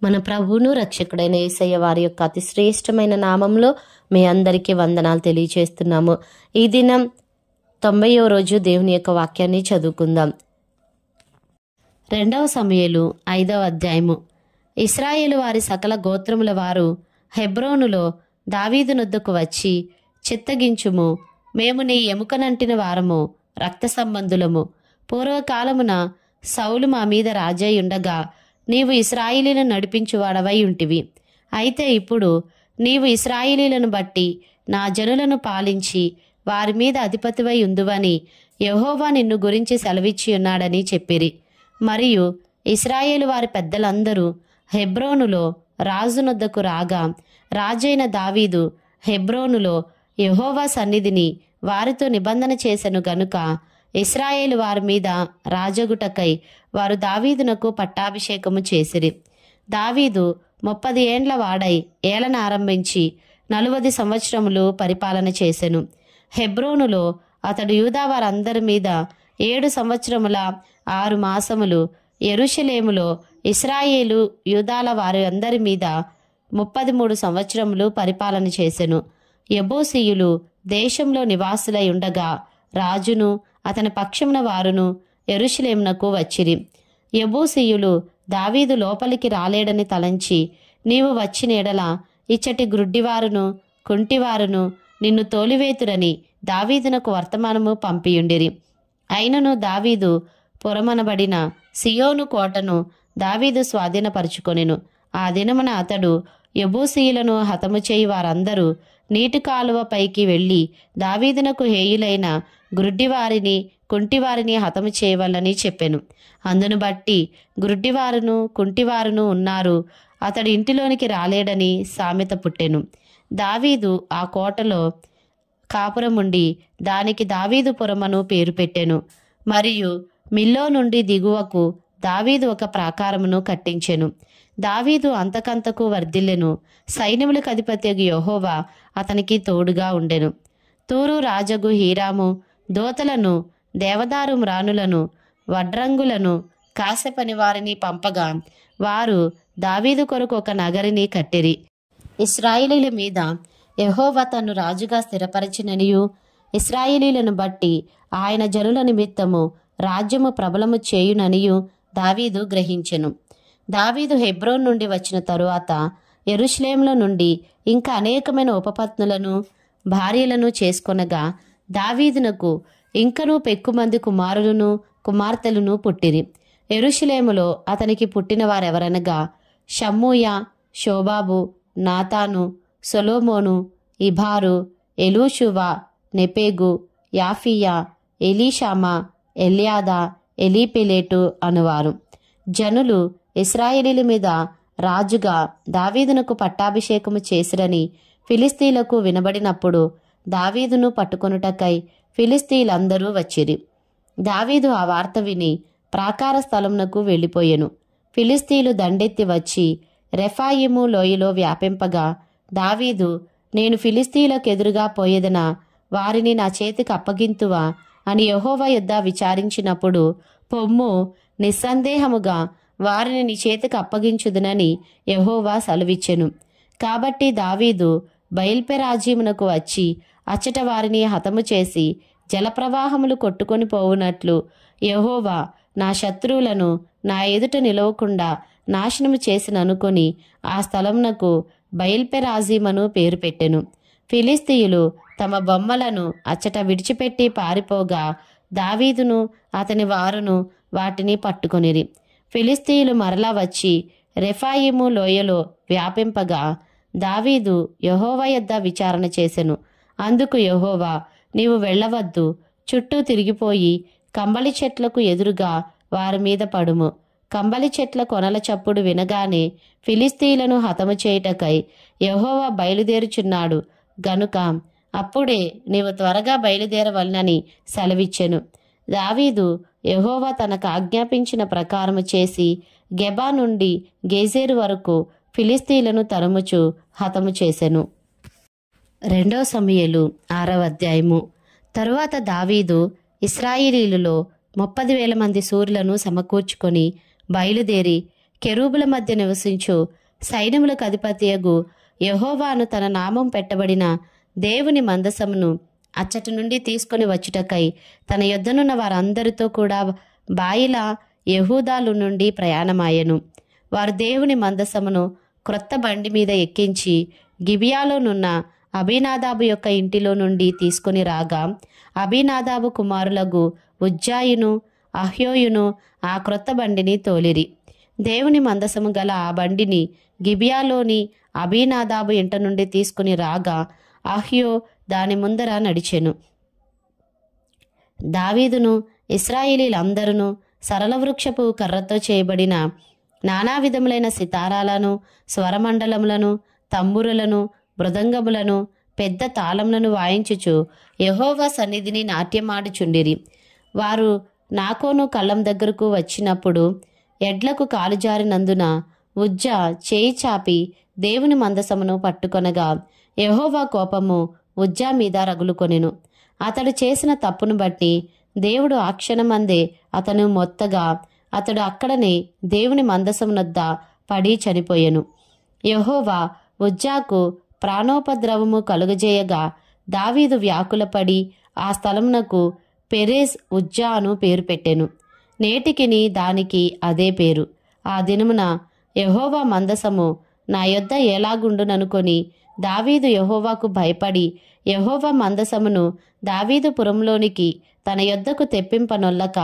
మన ప్రభువును రక్షకుడైన యేసయ్య వారి యొక్క అతి శ్రేష్టమైన నామంలో మీ అందరికీ వందనాలు తెలియచేస్తున్నాము. ఈ దినం 90వ రోజు దేవుని యొక్క వాక్యాన్ని చదువుకుందాం. 2 సమూయేలు 5వ అధ్యాయము. ఇశ్రాయేలు వారి సకల గోత్రముల వారు హెబ్రోనులో దావీదు నొద్దకు వచ్చి, చిత్తగించుము, మేము నీ ఎముకనంటిన వారము, రక్త సంబంధులము. పూర్వకాలమున సౌలు మా మీద రాజై ఉండగా నీవు ఇశ్రాయేలీలను నడిపించువాడవై ఉంటివి. అయితే ఇప్పుడు నీవు ఇశ్రాయేలీలను బట్టి నా జనులను పాలించి వారి మీద అధిపతివై ఉందువని యెహోవా నిన్ను గురించి సెలవిచ్చి ఉన్నాడని చెప్పిరి. మరియు ఇశ్రాయేలు వారి పెద్దలందరూ హెబ్రోనులో రాజునొద్దకు రాగా, రాజైన దావీదు హెబ్రోనులో యెహోవా సన్నిధిని వారితో నిబంధన చేసెను గనుక ఇశ్రాయేలు వారి మీద రాజగుటకై వారు దావీదునకు పట్టాభిషేకము చేసిరి. దావీదు 30 ఏండ్ల వాడై ఏలన ఆరంభించి 40 సంవత్సరములు పరిపాలన చేసెను. హెబ్రోనులో అతడు యూదా వారందరి మీద 7 సంవత్సరముల 6 మాసములు, యెరూషలేములో ఇశ్రాయేలు యూదాల వారి అందరి మీద 33 సంవత్సరములు పరిపాలన చేసెను. యెబూసీయులు దేశంలో నివాసులై ఉండగా రాజును అతని పక్షమున వారును యెరూషలేమునకు వచ్చిరి. యెబూసీయులు దావీదు లోపలికి రాలేడని తలంచి, నీవు వచ్చిన ఎడల ఇచ్చటి గ్రుడ్డివారును కుంటివారును నిన్ను తోలివేతురని దావీదునకు వర్తమానము పంపియుండిరి. అయినను దావీదు పురమనబడిన సియోను కోటను దావీదు స్వాధీనపరుచుకొనెను. ఆ దినమున అతడు యెబూసీయులను హతము చేయి వారందరూ నీటి కాలువ పైకి వెళ్లి దావీదునకు హేయులైన గ్రుడ్డివారిని కుంటివారిని హతము చేయవలని చెప్పెను. అందును బట్టి గ్రుడ్డివారును కుంటివారును ఉన్నారు, అతడి ఇంటిలోనికి రాలేడని సామెత పుట్టెను. దావీదు ఆ కోటలో కాపురముండి దానికి దావీదు పురమను పేరు పెట్టెను. మరియు మిల్లో నుండి దిగువకు దావీదు ఒక ప్రాకారమును కట్టించెను. దావీదు అంతకంతకు వర్ధిల్లెను. సైన్యములకు అధిపతియగు యెహోవా అతనికి తోడుగా ఉండెను. తూరు రాజగు హీరాము దోతలను, దేవదారు మ్రానులను, వడ్రంగులను, కాసెపని వారిని పంపగా వారు దావీదు కొరకు ఒక నగరిని కట్టిరి. ఇశ్రాయేలీల మీద యెహోవా తన్ను రాజుగా స్థిరపరచిననియు ఇశ్రాయేలీలను బట్టి ఆయన జనుల నిమిత్తము రాజ్యము ప్రబలము చేయుననియు దావీదు గ్రహించెను. దావీదు హెబ్రోన్ నుండి వచ్చిన తరువాత యెరూషలేములో నుండి ఇంకా అనేకమైన ఉపపత్నులను భార్యలను చేసుకొనగా దావీదునకు ఇంకనూ పెక్కుమంది కుమారులను కుమార్తెలను పుట్టిరి. యెరూషలేములో అతనికి పుట్టిన వారెవరనగా షమ్మూయ, షోబాబు, నాతాను, సొలొమోను, ఇబారు, ఎలూషువ, నెపేగు, యాఫియా, ఎలీషామా, ఎల్యాదా, ఎలీపెలేటు అనువారు. జనులు ఇశ్రాయేలీల మీద రాజుగా దావీదునకు పట్టాభిషేకము చేసిరని ఫిలిస్తీలకు వినబడినప్పుడు దావీదును పట్టుకొనుటకై ఫిలిస్తీలందరూ వచ్చిరి. దావీదు ఆ వార్త విని ప్రాకార స్థలమునకు వెళ్ళిపోయెను. ఫిలిస్తీలు దండెత్తి వచ్చి రెఫాయిము లోయలో వ్యాపింపగా దావీదు, నేను ఫిలిస్తీలకు ఎదురుగా పోయేదనా, వారిని నా చేతికి అప్పగింతువా అని యెహోవా యొద్ద విచారించినప్పుడు, పొమ్ము, నిస్సందేహముగా వారిని నీ చేతికి అప్పగించుదునని యెహోవా సెలవిచ్చెను. కాబట్టి దావీదు బయల్పెరాజీమునకు వచ్చి అచ్చట వారిని హతము చేసి జలప్రవాహములు కొట్టుకొని పోవునట్లు యెహోవా నా శత్రువులను నా ఎదుట నిలవకుండా నాశనము చేసిననుకొని ఆ స్థలమునకు బయల్పెరాజీమను పేరు పెట్టెను. ఫిలిస్తీయులు తమ బొమ్మలను అచ్చట విడిచిపెట్టి పారిపోగా దావీదును అతని వారును వాటిని పట్టుకొనిరి. ఫిలిస్తీయులు మరలా వచ్చి రెఫాయిము లోయలో వ్యాపింపగా దావీదు యెహోవా యొద్ద విచారణ చేసెను. అందుకు యెహోవా, నీవు వెళ్ళవద్దు, చుట్టూ తిరిగిపోయి కంబళి చెట్లకు ఎదురుగా వారి మీద పడుము. కంబళి చెట్ల కొనల చప్పుడు వినగానే ఫిలిస్తీయులను హతము చేయుటకై యెహోవా బయలుదేరుచున్నాడు గనుక అప్పుడే నీవు త్వరగా బయలుదేరవలనని సెలవిచ్చెను. దావీదు యెహోవా తనకు ఆజ్ఞాపించిన ప్రకారము చేసి గెబా నుండి గేజేరు వరకు ఫిలిస్తీయులను తరుముచు హతము చేసెను. 2 సమూయేలు 6వ అధ్యాయము. తరువాత దావీదు ఇశ్రాయేలీయులలో 30,000 మంది శూరులను సమకూర్చుకొని బయలుదేరి కెరూబుల మధ్య నివసించు సైన్యములకు అధిపతియగు యెహోవాను తన నామం పెట్టబడిన దేవుని మందసమును అచ్చటి నుండి తీసుకొని వచ్చుటకై తన యొద్దనున్న వారందరితో కూడా బాయిల యెహూదాలు నుండి ప్రయాణమాయెను. వారు దేవుని మందసమును క్రొత్త బండి మీద ఎక్కించి గిబియాలోనున్న అబీనాదాబు యొక్క ఇంటిలో నుండి తీసుకొని రాగా, అబీనాదాబు కుమారులగు ఉజ్జాయును అహ్యోయును ఆ క్రొత్త బండిని తోలిరి. దేవుని మందసము గల ఆ బండిని గిబియాలోని అబీనాదాబు ఇంట నుండి తీసుకుని రాగా, అహ్యో దాని ముందర నడిచెను. దావీదును ఇశ్రాయేలీలందరూ సరళవృక్షపు కర్రతో చేయబడిన నానా విధములైన సితారాలను, స్వరమండలములను, తంబురులను, మృదంగములను, పెద్ద తాళములను వాయించుచు యెహోవా సన్నిధిని నాట్యమాడుచుండిరి. వారు నాకోను కళ్ళం దగ్గరకు వచ్చినప్పుడు ఎడ్లకు కాలు జారినందున ఉజ్జా చేయి చాపి దేవుని మందసమును పట్టుకొనగా యెహోవా కోపము ఉజ్జా మీద రగులుకొనెను. అతడు చేసిన తప్పును బట్టి దేవుడు ఆ క్షణమందే అతను మొత్తగా అతడు అక్కడనే దేవుని మందసమునొద్ద పడి చనిపోయెను. యెహోవా ఉజ్జాకు ప్రాణోపద్రవము కలుగజేయగా దావీదు వ్యాకులపడి ఆ స్థలమునకు పెరేస్ ఉజ్జా అను పేరు పెట్టెను. నేటికిని దానికి అదే పేరు. ఆ దినమున యెహోవా మందసము నా యొద్ద ఎలాగుండుననుకొని దావీదు యెహోవాకు భయపడి యెహోవా మందసమును దావీదు పురంలోనికి తన యొద్దకు తెప్పింపనొల్లక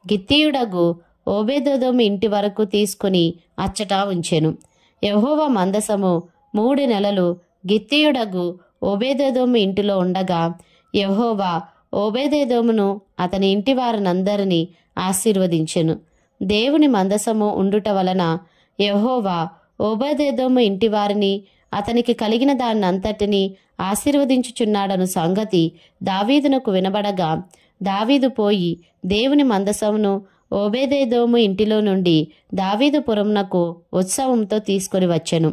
గిత్తీయుడగు ఓబేదెదోము ఇంటి వరకు తీసుకుని అచ్చట ఉంచెను. యెహోవా మందసము 3 నెలలు గిత్తీయుడగు ఓబేదెదోము ఇంటిలో ఉండగా యెహోవా ఓబేదెదోమును అతని ఇంటి వారినందరినీ ఆశీర్వదించెను. దేవుని మందసము ఉండుట వలన యెహోవా ఓబేదెదోము ఇంటి వారిని అతనికి కలిగిన దాన్నంతటినీ ఆశీర్వదించుచున్నాడను సంగతి దావీదునకు వినబడగా దావీదు పోయి దేవుని మందసమును ఓబేదెదోము ఇంటిలో నుండి దావీదు పురమునకు ఉత్సవంతో తీసుకొని వచ్చెను.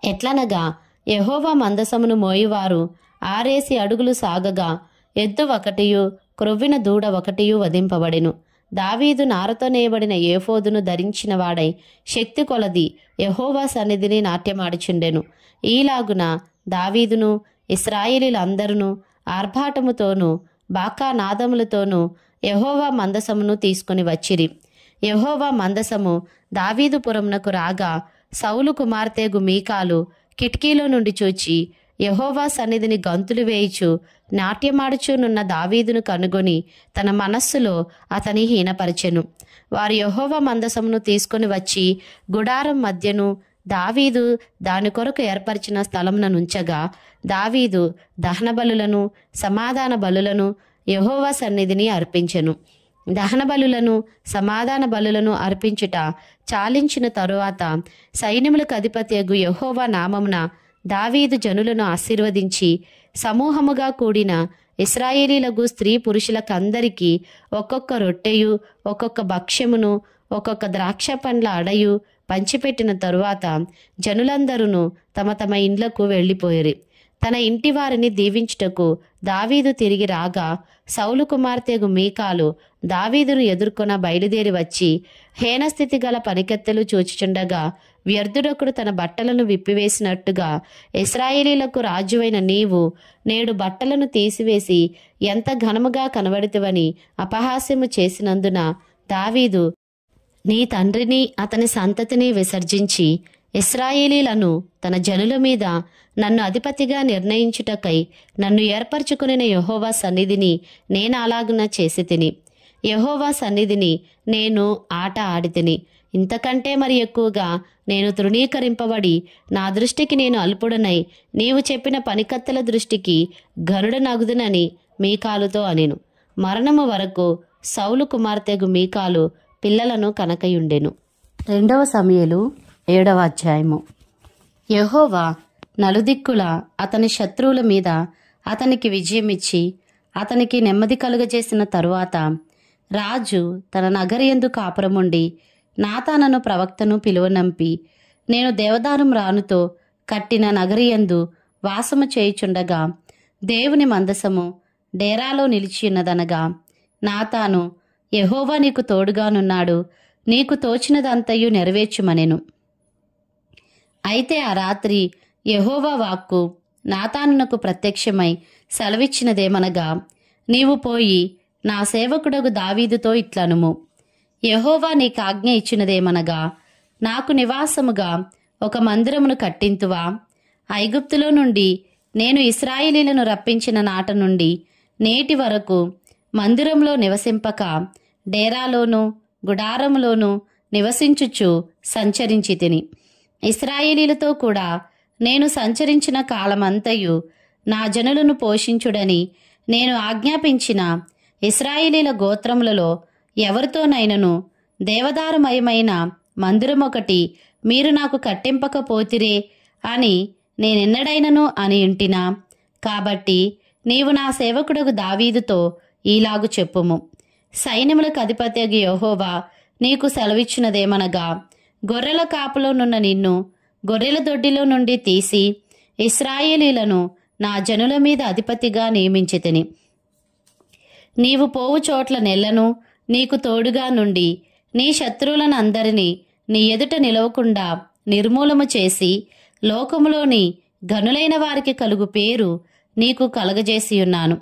ఎట్లనగా యెహోవా మందసమును మోయివారు 6 అడుగులు సాగగా ఎద్దు ఒకటియు క్రొవ్విన దూడ ఒకటియు వధింపబడెను. దావీదు నారతో నేయబడిన ఏఫోదును ధరించిన వాడై శక్తి కొలది యెహోవా సన్నిధిని నాట్యమాడుచుండెను. ఈలాగున దావీదును ఇశ్రాయేలీలందరూ ఆర్భాటముతోనూ బాకా నాదములతోనూ యెహోవా మందసమును తీసుకుని వచ్చిరి. యెహోవా మందసము దావీదు పురమునకు రాగా సౌలు కుమార్తెగు మీకాలు కిటికీలో నుండి చూచి యెహోవా సన్నిధిని గంతులు వేయిచు నాట్యమాడుచునున్న దావీదును కనుగొని తన మనస్సులో అతని హీనపరచెను. వారు యెహోవా మందసమును తీసుకొని వచ్చి గుడారం మధ్యను దావీదు దాని కొరకు ఏర్పరిచిన స్థలముననుంచగా దావీదు దహన బలులను సమాధాన బలులను యెహోవా సన్నిధిని అర్పించెను. దహన బలులను సమాధాన బలులను అర్పించుట చాలించిన తరువాత సైన్యములకు అధిపతియగు యెహోవా నామమున దావీదు జనులను ఆశీర్వదించి సమూహముగా కూడిన ఇశ్రాయేలీలకు స్త్రీ పురుషులకందరికీ ఒక్కొక్క రొట్టెయు ఒక్కొక్క భక్ష్యమును ఒక్కొక్క ద్రాక్ష పండ్ల అడయు పంచిపెట్టిన తరువాత జనులందరూ తమ తమ ఇండ్లకు వెళ్ళిపోయిరి. తన ఇంటి వారిని దీవించుటకు దావీదు తిరిగి రాగా సౌలు కుమార్తెగు మీకాలు దావీదును ఎదుర్కొన బయలుదేరి వచ్చి హీనస్థితి గల పనికెత్తెలు చూచుచుండగా వ్యర్థుడొకడు తన బట్టలను విప్పివేసినట్టుగా ఇశ్రాయేలీలకు రాజువైన నీవు నేడు బట్టలను తీసివేసి ఎంత ఘనముగా కనబడితివని అపహాస్యము చేసినందున దావీదు నీ తండ్రిని అతని సంతతిని విసర్జించి ఇశ్రాయేలీలను తన జనుల మీద నన్ను అధిపతిగా నిర్ణయించుటకై నన్ను ఏర్పరచుకునిన యెహోవా సన్నిధిని నేను అలాగున చేసి తిని యెహోవా సన్నిధిని నేను ఆట ఆడితిని. ఇంతకంటే మరి ఎక్కువగా నేను తృణీకరింపబడి నా దృష్టికి నేను అల్పుడనై నీవు చెప్పిన పనికత్తెల దృష్టికి గరుడనగుదునని మీకాలుతో అనెను. మరణము వరకు సౌలు కుమార్తెగు మీకాలు పిల్లలను కనకయుండెను. 2 సమూయేలు 7వ అధ్యాయము. యెహోవా నలుదిక్కుల అతని శత్రువుల మీద అతనికి విజయమిచ్చి అతనికి నెమ్మది కలుగజేసిన తరువాత రాజు తన నగరియందు కాపురముండి నాతానను ప్రవక్తను పిలువనంపి నేను దేవదారం రానుతో కట్టిన నగరియందు వాసము చేయుచుండగా దేవుని మందసము డేరాలో నిలిచియున్నదనగా నాతాను యెహోవా నీకు తోడుగానున్నాడు, నీకు తోచినదంతయు నెరవేర్చుమనెను. అయితే ఆ రాత్రి యెహోవా వాక్కు నాతానునకు ప్రత్యక్షమై సెలవిచ్చినదేమనగా, నీవు పోయి నా సేవకుడగు దావీదుతో ఇట్లనుము, యెహోవా నీకాజ్ఞ ఇచ్చినదేమనగా, నాకు నివాసముగా ఒక మందిరమును కట్టింతువా? ఐగుప్తులో నుండి నేను ఇశ్రాయేలీలను రప్పించిన నాట నుండి నేటి వరకు మందిరంలో నివసింపక డేరాలోను గుడారములోను నివసించుచు సంచరించి తిని. ఇశ్రాయేలీలతో కూడా నేను సంచరించిన కాలమంతయు నా జనులను పోషించుడని నేను ఆజ్ఞాపించిన ఇశ్రాయేలీల గోత్రములలో ఎవరితోనైనను దేవదారుమయమైన మందిరమొకటి మీరు నాకు కట్టింపకపోతిరే అని నేనెన్నడైనను అని ఉంటినా? కాబట్టి నీవు నా సేవకుడగు దావీదుతో ఈలాగు చెప్పుము, సైన్యములకు అధిపతియగు యెహోవా నీకు సెలవిచ్చినదేమనగా, గొర్రెల కాపులోనున్న నిన్ను గొర్రెల దొడ్డిలో నుండి తీసి ఇశ్రాయేలీలను నా జనుల మీద అధిపతిగా నియమించితిని. నీవు పోవు చోట్ల నెలను నీకు తోడుగా నుండి నీ శత్రువులను అందరినీ నీ ఎదుట నిలవకుండా నిర్మూలము చేసి లోకములోని ఘనులైన వారికి కలుగు పేరు నీకు కలగజేసియున్నాను.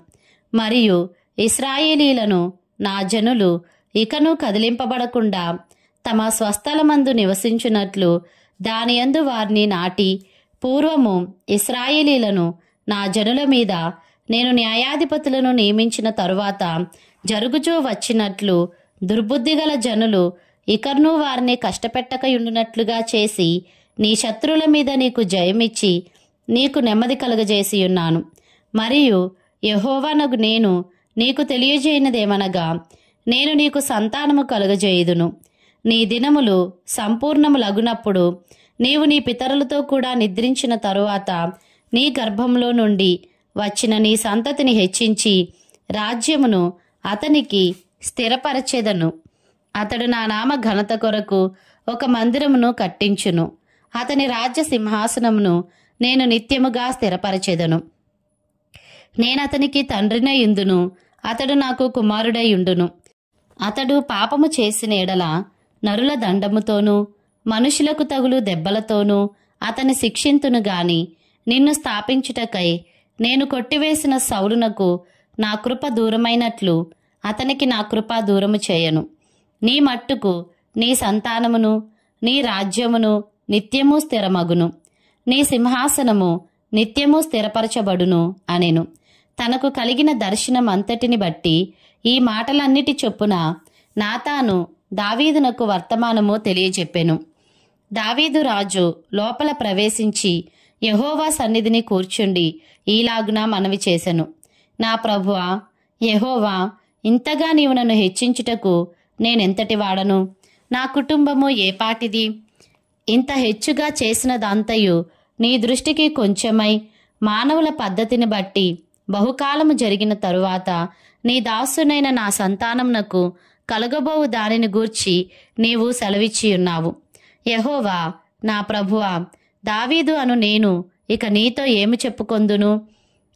మరియు ఇశ్రాయేలీలను నా జనులు ఇకను కదిలింపబడకుండా తమ స్వస్థలమందు నివసించున్నట్లు దానియందు వారిని నాటి, పూర్వము ఇశ్రాయేలీలను నా జనుల మీద నేను న్యాయాధిపతులను నియమించిన తరువాత జరుగుచూ వచ్చినట్లు దుర్బుద్ధిగల జనులు ఇకర్ను వారిని కష్టపెట్టకయుండునట్లుగా చేసి నీ శత్రువుల మీద నీకు జయమిచ్చి నీకు నెమ్మది కలుగజేసియున్నాను. మరియు యెహోవానగు నేను నీకు తెలియజేయనిదేమనగా, నేను నీకు సంతానము కలుగజేయుదును. నీ దినములు సంపూర్ణములగునప్పుడు నీవు నీ పితరులతో కూడా నిద్రించిన తరువాత నీ గర్భంలో నుండి వచ్చిన నీ సంతతిని హెచ్చించి రాజ్యమును అతనికి స్థిరపరచెదను. అతడు నా నామ ఘనత కొరకు ఒక మందిరమును కట్టించును. అతని రాజ్య సింహాసనమును నేను నిత్యముగా స్థిరపరచెదను. నేనతనికి తండ్రినై యుందును, అతడు నాకు కుమారుడై యుండును. అతడు పాపము చేసిన ఎడల నరుల దండముతోనూ మనుషులకు తగులు దెబ్బలతోనూ అతని శిక్షింతును గాని, నిన్ను స్థాపించుటకై నేను కొట్టివేసిన సౌలునకు నా కృప దూరమైనట్లు అతనికి నా కృప దూరము చేయను. నీ మట్టుకు నీ సంతానమును నీ రాజ్యమును నిత్యము స్థిరమగును, నీ సింహాసనము నిత్యము స్థిరపరచబడును అనెను. తనకు కలిగిన దర్శనం అంతటిని బట్టి ఈ మాటలన్నిటి చొప్పున నాతాను దావీదునకు వర్తమానము తెలియజెప్పెను. దావీదు రాజు లోపల ప్రవేశించి యెహోవా సన్నిధిని కూర్చుండి ఈలాగున మనవి చేసెను, నా ప్రభువా యెహోవా, ఇంతగా నీవు నన్ను హెచ్చించుటకు నేనెంతటి వాడను? నా కుటుంబము ఏపాటిది? ఇంత హెచ్చుగా చేసినదంతయు నీ దృష్టికి కొంచెమై మానవుల పద్ధతిని బట్టి బహుకాలము జరిగిన తరువాత నీ దాసునైన నా సంతానమునకు కలగబోవు దానిని గూర్చి నీవు సెలవిచ్చియున్నావు. యెహోవా నా ప్రభువా, దావీదు అను నేను ఇక నీతో ఏమి చెప్పుకొందును?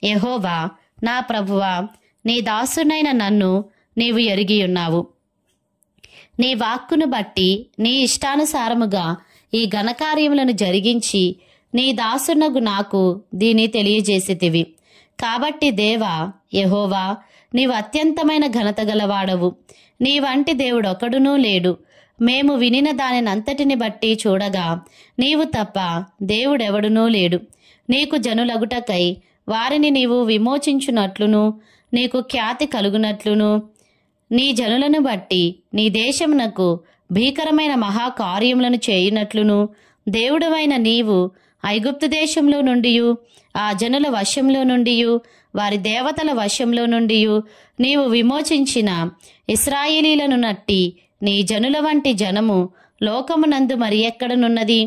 యెహోవా నా ప్రభువా, నీ దాసునైన నన్ను నీవు ఎరిగియున్నావు. నీ వాక్కును బట్టి నీ ఇష్టానుసారముగా ఈ ఘనకార్యములను జరిగించి నీ దాసునగు నాకు దీని తెలియజేసితివి. కాబట్టి దేవా యెహోవా, నీవు అత్యంతమైన ఘనత గలవాడవు. నీ వంటి దేవుడొకడునూ లేడు. మేము వినిన దానినంతటిని బట్టి చూడగా నీవు తప్ప దేవుడెవడునూ లేడు. నీకు జనులగుటకై వారిని నీవు విమోచించునట్లును నీకు ఖ్యాతి కలుగునట్లును నీ జనులను బట్టి నీ దేశమునకు భీకరమైన మహాకార్యములను చేయునట్లును దేవుడవైన నీవు ఐగుప్తు దేశంలో నుండియు ఆ జనుల వశంలో నుండియు వారి దేవతల వశంలో నుండియు నీవు విమోచించిన ఇశ్రాయేలీలను నట్టి నీ జనుల వంటి జనము లోకమునందు మరి ఎక్కడనున్నది?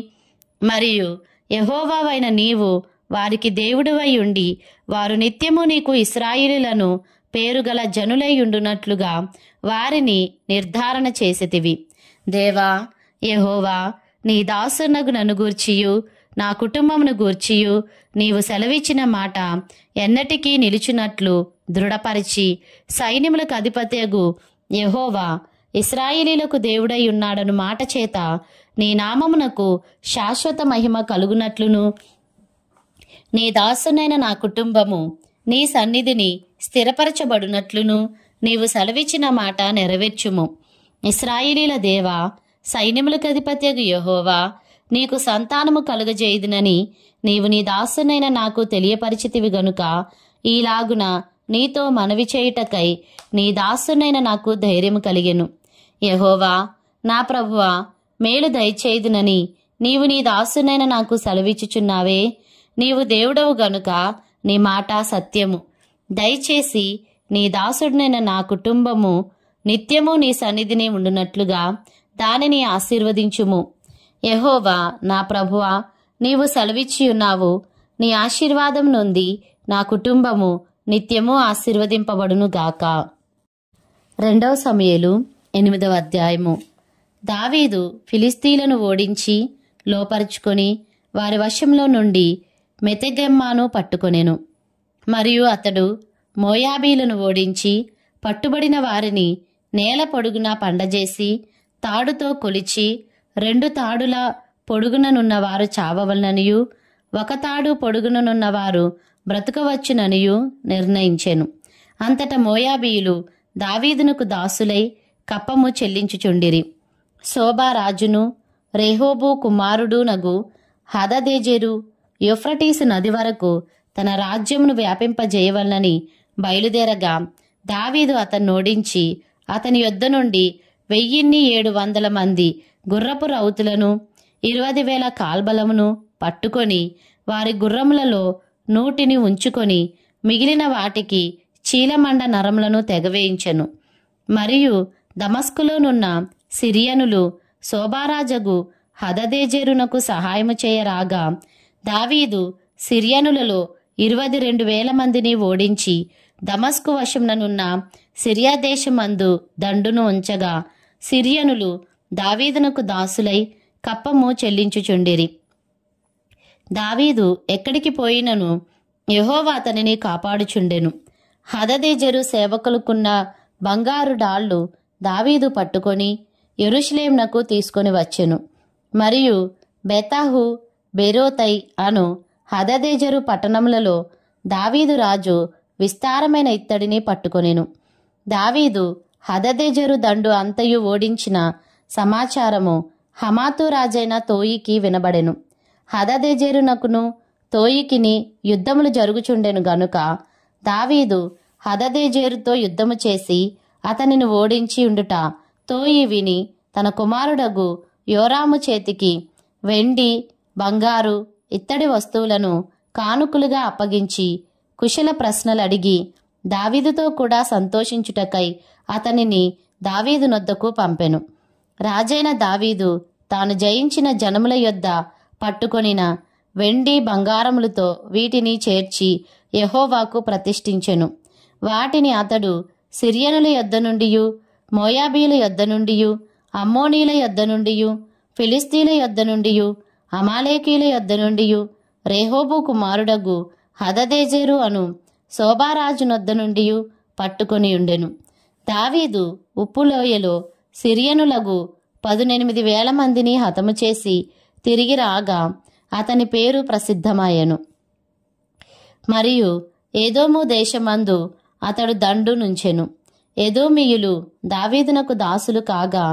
మరియు యెహోవావైన నీవు వారికి దేవుడివై ఉండి వారు నిత్యము నీకు ఇశ్రాయేలీలను పేరుగల జనులై ఉండునట్లుగా వారిని నిర్ధారణ చేసితివి. దేవా యెహోవా, నీ దాసునగు నన్ను గూర్చియు నా కుటుంబమును గూర్చియు నీవు సెలవిచ్చిన మాట ఎన్నటికీ నిలుచున్నట్లు దృఢపరిచి సైన్యములకు అధిపతియగు యెహోవా ఇశ్రాయేలీలకు దేవుడై ఉన్నాడను మాట చేత నీ నామమునకు శాశ్వత మహిమ కలుగునట్లును నీ దాసునైన నా కుటుంబము నీ సన్నిధిని స్థిరపరచబడునట్లును నీవు సెలవిచ్చిన మాట నెరవేర్చుము. ఇశ్రాయేలీల దేవా, సైన్యములకు అధిపత్యగు యెహోవా, నీకు సంతానము కలుగజేయుదునని నీవు నీ దాసునైన నాకు తెలియపరిచితివి గనుక ఈలాగున నీతో మనవి చేయుటకై నీ దాసునైన నాకు ధైర్యము కలిగెను. యెహోవా నా ప్రభువా, మేలు దయచేయుదునని నీవు నీ దాసునైన నాకు సెలవిచ్చుచున్నావే. నీవు దేవుడవు గనుక నీ మాట సత్యము. దయచేసి నీ దాసుడినైన నా కుటుంబము నిత్యము నీ సన్నిధిని ఉండునట్లుగా దానిని ఆశీర్వదించుము. యెహోవా నా ప్రభువా, నీవు సెలవిచ్చి ఉన్నావు. నీ ఆశీర్వాదం నొంది నా కుటుంబము నిత్యము ఆశీర్వదింపబడునుగాక. 2 సమూయేలు 8వ అధ్యాయము. దావీదు ఫిలిస్తీలను ఓడించి లోపరుచుకొని వారి వశంలో నుండి మెతెగెమ్మాను పట్టుకొనెను. మరియు అతడు మోయాబీలను ఓడించి పట్టుబడిన వారిని నేల పొడుగున పండజేసి తాడుతో కొలిచి 2 తాడుల పొడుగుననున్నవారు చావవలననియు 1 తాడు పొడుగుననున్నవారు బ్రతుకవచ్చుననియు నిర్ణయించెను. అంతట మోయాబీయులు దావీదునకు దాసులై కప్పము చెల్లించుచుండిరి. శోబా రాజును రెహోబు కుమారుడు నగు హదదెజెరు యూఫ్రటీసు నది వరకు తన రాజ్యమును వ్యాపింపజేయవలనని బయలుదేరగా దావీదు అతన్నోడించి అతని యొద్ద నుండి 1700 మంది గుర్రపు రౌతులను 20,000 కాల్బలమును పట్టుకొని వారి గుర్రములలో 100 ఉంచుకొని మిగిలిన వాటికి చీలమండ నరములను తెగవేయించెను. మరియు దమస్కులోనున్న సిరియనులు శోభారాజగు హదదెజెరునకు సహాయము చేయరాగా దావీదు సిరియనులలో 22,000 మందిని ఓడించి దమస్కు వశముననున్న సిరియా దేశమందు దండును ఉంచగా సిరియనులు దావీదునకు దాసులై కప్పము చెల్లించుచుండిరి. దావీదు ఎక్కడికి పోయినను యెహోవా అతనిని కాపాడుచుండెను. హదదెజెరు సేవకులకున్న బంగారు డాళ్లు దావీదు పట్టుకొని యెరూషలేమునకు తీసుకొని వచ్చెను. మరియు బెతాహు బెరోతై అను హదదెజెరు పట్టణములలో దావీదు రాజు విస్తారమైన ఇత్తడిని పట్టుకొనెను. దావీదు హదదెజెరు దండు అంతయు ఓడించిన సమాచారము హమాతు రాజైన తోయికి వినబడెను. హదదెజెరునకును తోయికిని యుద్ధములు జరుగుచుండెను గనుక దావీదు హదదెజెరుతో యుద్ధము చేసి అతనిని ఓడించి ఉండుట తోయి విని తన కుమారుడగు యోరాము చేతికి వెండి బంగారు ఇత్తడి వస్తువులను కానుకలుగా అప్పగించి కుశల ప్రశ్నలు అడిగి దావీదుతో కూడా సంతోషించుటకై అతనిని దావీదు నొద్దకు పంపెను. రాజైన దావీదు తాను జయించిన జనముల యొద్ద పట్టుకొనిన వెండి బంగారములతో వీటిని చేర్చి యెహోవాకు ప్రతిష్ఠించెను. వాటిని అతడు సిరియనుల యొద్ద నుండియు మోయాబీల యొద్ద నుండియు అమ్మోనీల యొద్ద నుండియు ఫిలిస్తీల యొద్ద నుండియు అమాలేకీల యొద్ద నుండియు రెహోబు కుమారుడగు హదదెజెరు అను శోభారాజు నొద్ద నుండియు పట్టుకొని ఉండెను. దావీదు ఉప్పులోయలో సిరియనులగు 18,000 మందిని హతము చేసి తిరిగి రాగా అతని పేరు ప్రసిద్ధమాయెను. మరియు ఏదోము దేశమందు అతడు దండు నుంచెను. ఎదోమీయులు దావీదునకు దాసులు కాగా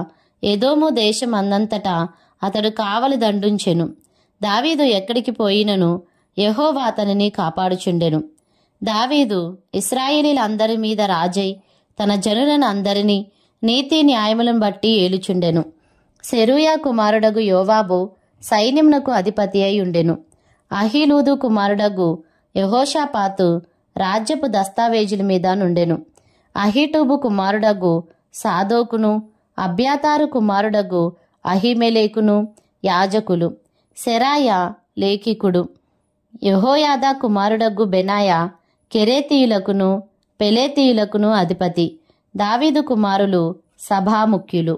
ఎదోము దేశమందంతటా అతడు కావలి దండుంచెను. దావీదు ఎక్కడికి పోయినను యెహోవా అతనిని కాపాడుచుండెను. దావీదు ఇశ్రాయేలీలందరి మీద రాజై తన జనులను అందరినీ నీతి న్యాయములను బట్టి ఏలుచుండెను. సెరూయా కుమారుడగు యోవాబు సైన్యమునకు అధిపతి అయి ఉండెను. అహీలూదు కుమారుడగు యెహోషాపాతు రాజ్యపు దస్తావేజుల మీద నుండెను. అహీటూబు కుమారుడగు సాదోకును అబ్యాతారు కుమారుడగు అహిమెలేకును యాజకులు. సెరాయా లేఖికుడు. యెహోయాదా కుమారుడగు బెనాయా కెరేతీయులకును పెలేతీయులకును అధిపతి. దావీదు కుమారులు సభాముఖ్యులు.